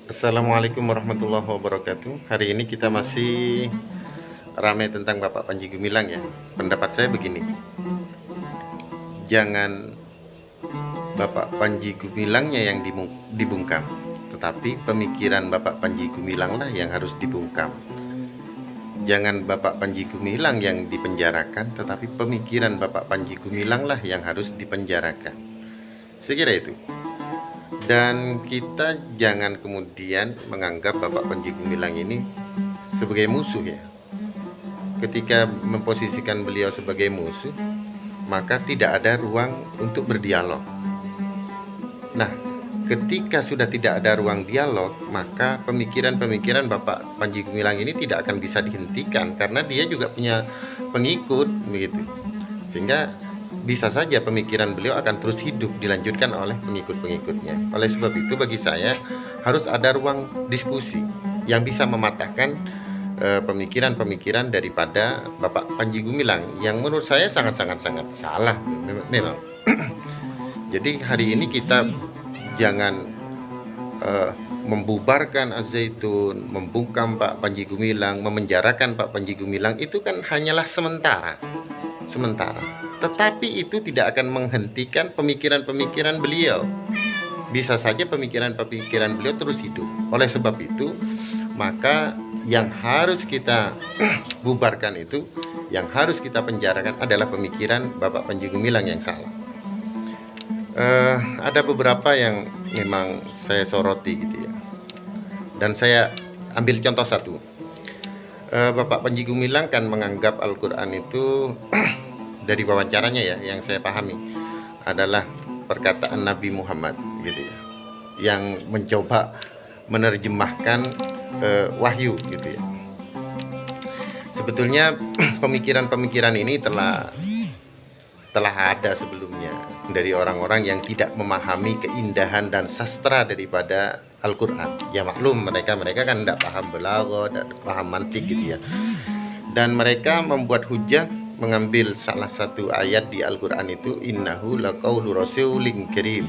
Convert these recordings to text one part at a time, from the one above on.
Assalamualaikum warahmatullahi wabarakatuh. Hari ini kita masih ramai tentang Bapak Panji Gumilang ya. Pendapat saya begini, jangan Bapak Panji Gumilangnya yang dibungkam, tetapi pemikiran Bapak Panji Gumilang lah yang harus dibungkam. Jangan Bapak Panji Gumilang yang dipenjarakan, tetapi pemikiran Bapak Panji Gumilang lah yang harus dipenjarakan. Saya kira itu. Dan kita jangan kemudian menganggap Bapak Panji Gumilang ini sebagai musuh ya. Ketika memposisikan beliau sebagai musuh, maka tidak ada ruang untuk berdialog. Nah, ketika sudah tidak ada ruang dialog, maka pemikiran-pemikiran Bapak Panji Gumilang ini tidak akan bisa dihentikan karena dia juga punya pengikut begitu. Sehingga bisa saja pemikiran beliau akan terus hidup dilanjutkan oleh pengikut-pengikutnya. Oleh sebab itu bagi saya harus ada ruang diskusi yang bisa mematahkan pemikiran-pemikiran daripada Bapak Panji Gumilang yang menurut saya sangat-sangat salah memang. Jadi hari ini kita jangan membubarkan Az-Zaitun, membungkam Pak Panji Gumilang, memenjarakan Pak Panji Gumilang, itu kan hanyalah sementara. Tetapi itu tidak akan menghentikan pemikiran-pemikiran beliau. Bisa saja pemikiran-pemikiran beliau terus hidup. Oleh sebab itu, maka yang harus kita bubarkan itu, yang harus kita penjarakan adalah pemikiran Bapak Panji Gumilang yang salah. Ada beberapa yang memang saya soroti gitu ya. Dan saya ambil contoh satu. Bapak Panji Gumilang kan menganggap Al-Quran itu dari wawancaranya ya, yang saya pahami adalah perkataan Nabi Muhammad gitu ya, yang mencoba menerjemahkan wahyu gitu ya. Sebetulnya pemikiran-pemikiran ini telah ada sebelumnya dari orang-orang yang tidak memahami keindahan dan sastra daripada Al-Quran. Ya maklum, mereka kan tidak paham balaghah, tidak paham mantik gitu ya. Dan mereka membuat hujah mengambil salah satu ayat di Al-Quran itu, innahu laqaulu rasulin karim.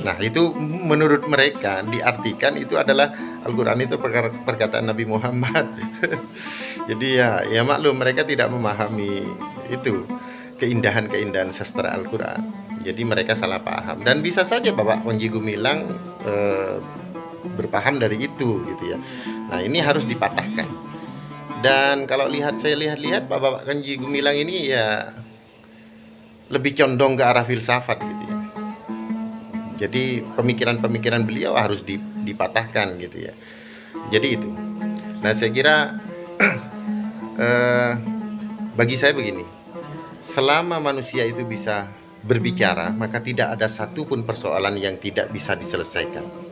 Nah itu menurut mereka diartikan itu adalah Al-Quran itu perkataan Nabi Muhammad. Jadi ya maklum, mereka tidak memahami itu keindahan sastra Al-Quran. Jadi mereka salah paham. Dan bisa saja Bapak Panji Gumilang berpaham dari itu gitu ya. Nah ini harus dipatahkan. Dan kalau saya lihat Bapak Panji Gumilang ini ya lebih condong ke arah filsafat gitu ya. Jadi pemikiran-pemikiran beliau harus dipatahkan gitu ya. Jadi itu. Nah saya kira bagi saya begini, selama manusia itu bisa berbicara, maka tidak ada satupun persoalan yang tidak bisa diselesaikan.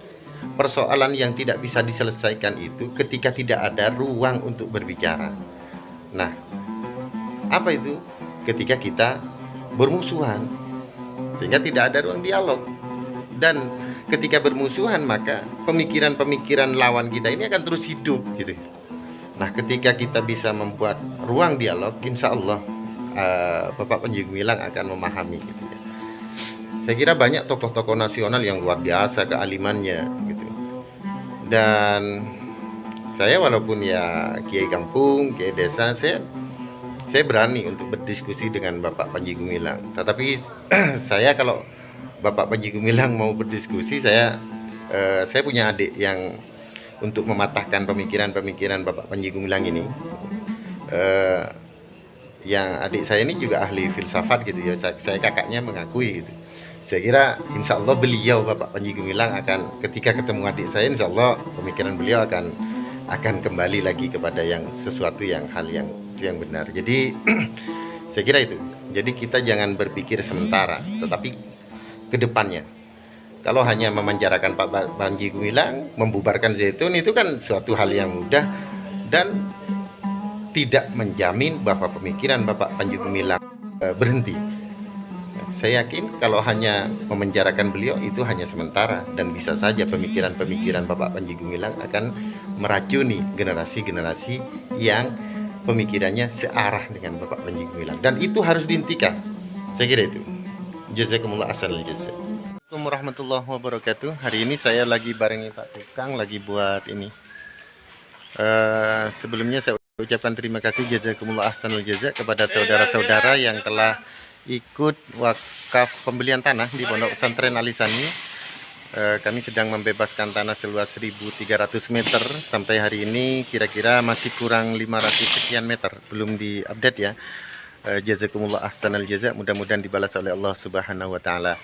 Persoalan yang tidak bisa diselesaikan itu ketika tidak ada ruang untuk berbicara. Nah, apa itu? Ketika kita bermusuhan, sehingga tidak ada ruang dialog. Dan ketika bermusuhan, maka pemikiran-pemikiran lawan kita ini akan terus hidup gitu. Nah, ketika kita bisa membuat ruang dialog, insya Allah Bapak Panji Gumilang akan memahami gitu ya. Saya kira banyak tokoh-tokoh nasional yang luar biasa kealimannya gitu. Dan saya walaupun ya kiai kampung, kiai desa, saya berani untuk berdiskusi dengan Bapak Panji Gumilang. Tetapi saya kalau Bapak Panji Gumilang mau berdiskusi, saya punya adik yang untuk mematahkan pemikiran-pemikiran Bapak Panji Gumilang ini. Yang adik saya ini juga ahli filsafat gitu ya. Saya kakaknya mengakui gitu. Saya kira insya Allah beliau Bapak Panji Gumilang akan, ketika ketemu adik saya, insya Allah pemikiran beliau akan kembali lagi kepada yang sesuatu yang hal yang benar. Jadi saya kira itu. Jadi kita jangan berpikir sementara, tetapi ke depannya. Kalau hanya memenjarakan Pak Panji Gumilang, membubarkan Zaitun, itu kan suatu hal yang mudah dan tidak menjamin bahwa pemikiran Bapak Panji Gumilang berhenti. Saya yakin kalau hanya memenjarakan beliau itu hanya sementara, dan bisa saja pemikiran-pemikiran Bapak Panji Gumilang akan meracuni generasi-generasi yang pemikirannya searah dengan Bapak Panji Gumilang, dan itu harus dihentikan. Saya kira itu. Jazakumullah ahsanal jazaa. Assalamualaikum warahmatullahi wabarakatuh. Hari ini saya lagi barengi Pak Tukang lagi buat ini. Sebelumnya saya ucapkan terima kasih jazakumullah ahsanul jaza kepada saudara-saudara yang telah ikut wakaf pembelian tanah di Pondok Pesantren Alisani. Kami sedang membebaskan tanah seluas 1.300 meter. Sampai hari ini kira-kira masih kurang 500 sekian meter, belum diupdate ya. Jazakumullah ahsanul jaza, mudah-mudahan dibalas oleh Allah Subhanahu wa taala.